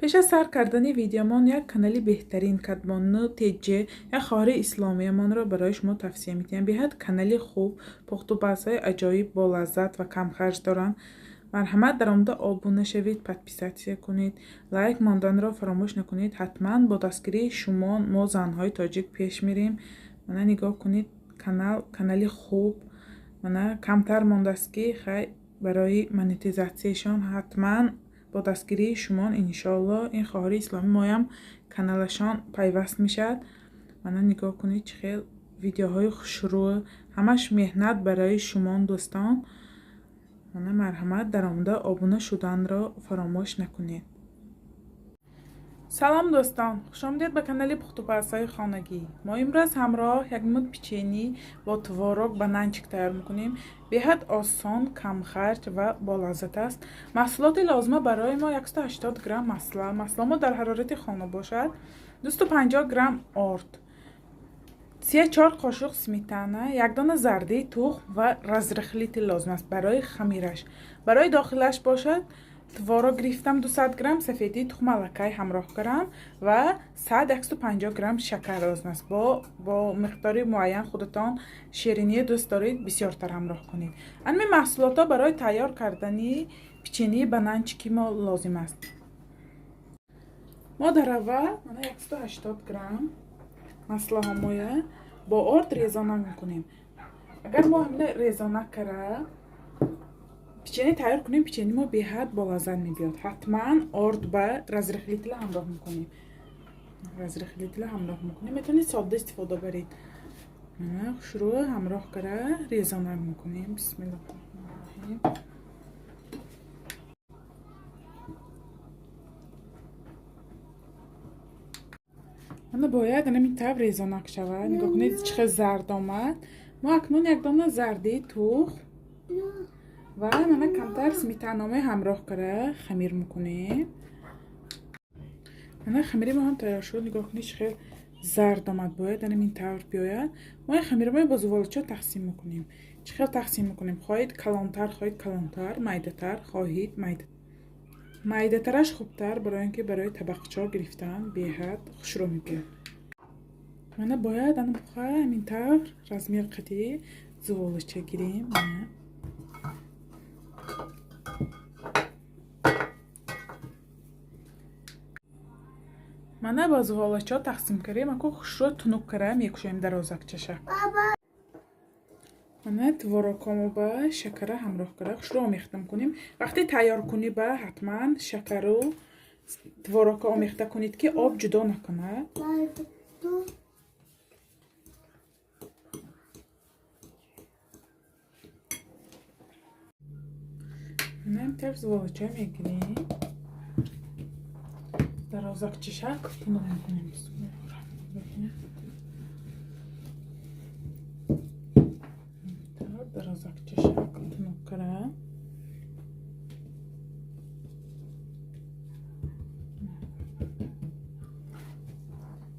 пеш аз сар кардани видеомон як канали беҳтарин кадмонну теҷҷе як хоҳари исломиямонро барои шумо тавсия мекунам. Беҳад канали хуб, пухтубазҳои аҷоиб бо лаззат ва камхарҷ доранд. марҳамат дар омада обуна шавед, подписатсия кунед, лайк монданро фаромӯш накунед. ҳатман бо дастгирии шумо мо занҳои тоҷик пеш мерем. мана нигоҳ кунед, канали хуб, мана камтар мондааст ки хай барои монетизатсияшон ҳатман бо дастгирии шумо иншоалло ин хоҳари исломӣ моям каналашон пайваст мешавад. мана нигоҳ кунед чӣ хел видеоҳои хушрӯ, ҳамаш меҳнат барои шумо дӯстон. мана марҳамат дар омада обуна шуданро фаромӯш накунед. салом дӯстон, хушомадед ба канали пухтупазҳои хонагӣ. мо имрӯз ҳамроҳ як муд печени бо творог ба нанчик тайёр мекунем. беҳад осон, камхарҷ ва болаззат аст. маҳсулоти лозима барои мо 180 грамм масло дар ҳарорати хона бошад, 250 грамм орд, 34 қошуқ сметана, 1 дона зардаи тухм ва разрыхлити лозим аст барои хамираш. барои дохилаш бошад творог гирифтам, 200 грамм сафедии тухм алакай ҳамроҳ кардам ва 100-150 грамм шакар лозим аст. бо миқдори муайян худатон шириние дӯст доред бисёртар ҳамроҳ кунед. анми маҳсулотҳо барои тайёр кардани печени бананчики мо лозим аст. мо дар аввал 180 грамм маслоҳо моя бо орд резона мекунем. агар мо ҳамина резона кара печени тайёр кунем, печени мо беҳад болаззат мебиёд. ҳатман орд ба разрыхлителя ҳамроҳ мекунем. метавонед содда истифода баред. хушрӯ ҳамроҳ кара резона мекунем. бисмиллаҳирроҳманирроҳим. мана бояд ҳамин тавр резонак шавад. нигоҳ кунед чӣ хел зард омад. мо акнун 1 дона зардаи тухм ва мана камтар сметаноме ҳамроҳ кара хамир мекунем. мана хамири мо ҳам тайёр шуд. нигоҳ кунед чӣ хел зард омад. бояд ҳамин тавр биёяд. мо ин хамиро бо зуволачо тақсим мекунем. чӣ хел тақсим мекунем? хоҳед калонтар, хоҳед калонтар, майдатар, хоҳед майдатараш хубтар, барои ин ки барои табақчо гирифтан беҳад хушрӯ мебиёд. мана бояд ҳамин тавр размер қадии зуволача гирем. мана ба зуволачо тақсим кардем. аку хушрӯ тунук кара мекушоем дар озакчаша. мана творогҳомо ба шакара ҳамроҳ кара хушрӯ омехта мекунем. вақте тайёр кунӣ ба ҳатман шакару творогҳо омехта кунед ки об ҷудо накунад. мана ин тавр зуволача мегирем. дар озакчаша тунук мекунем. дар озакчаша тунук кара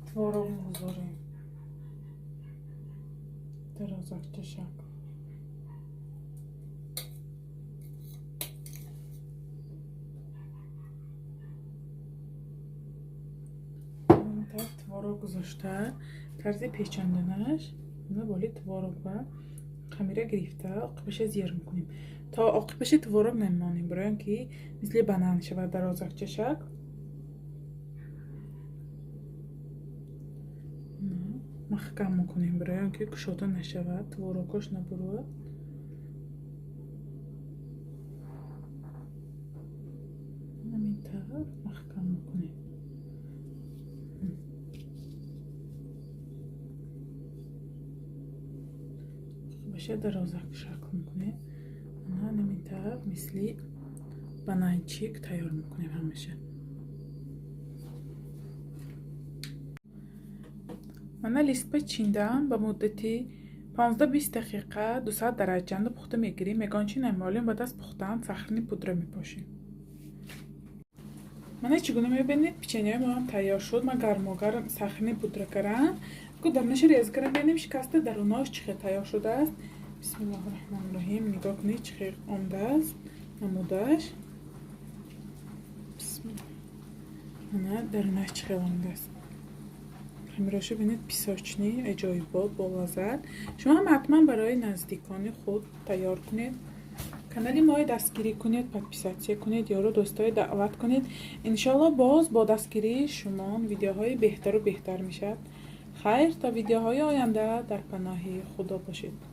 творог мегузорем. дар озакчаша творог гузошта тарзи печанданаш мана боли творог ба хамира гирифта оқибаша зиёр мекунем то оқибаши творог намемонем, барои ин ки мисли банан шавад дар озакчашак. маҳкам мекунем барои ин ки кушода нашавад, творогош набурад. ҳамин тавр маҳкам мекунем. баша дар озакчаша мекунем. мана ҳамин тавр мисли бананчик тайёр мекунем ҳамаша. мана листпа чиндам ба муддати 15-20 дақиқа 200 дараҷанда пухта мегирем. ягон чӣ намемолем, баъд аз пухтан сахарни пудра мепошем. мана чӣ гуна мебинед печенияи мо ҳам тайёр шуд. ман гармогарм сахарни пудра кардам. дарнаши рез кардам. бинем шикаста дарунош чӣ хел тайёр шудааст. бисмиллаҳирроҳманирроҳим. нигоҳ кунед чӣ хел омадааст намудаш. Ana درونش چقدر عمده است. همراهش ببینید پیساچنی عجایبات با لذت. شما هم حتما برای نزدیکان خود تیار کنید. کانال ما دستگیری کنید، پادپیساتچی کنید، یا رو دوستای دعوت کنید. انشالله باز با دستگیری شما ویدیوهای بهتر و بهتر میشد. خیر تا ویدیوهای آینده در پناه خدا باشید.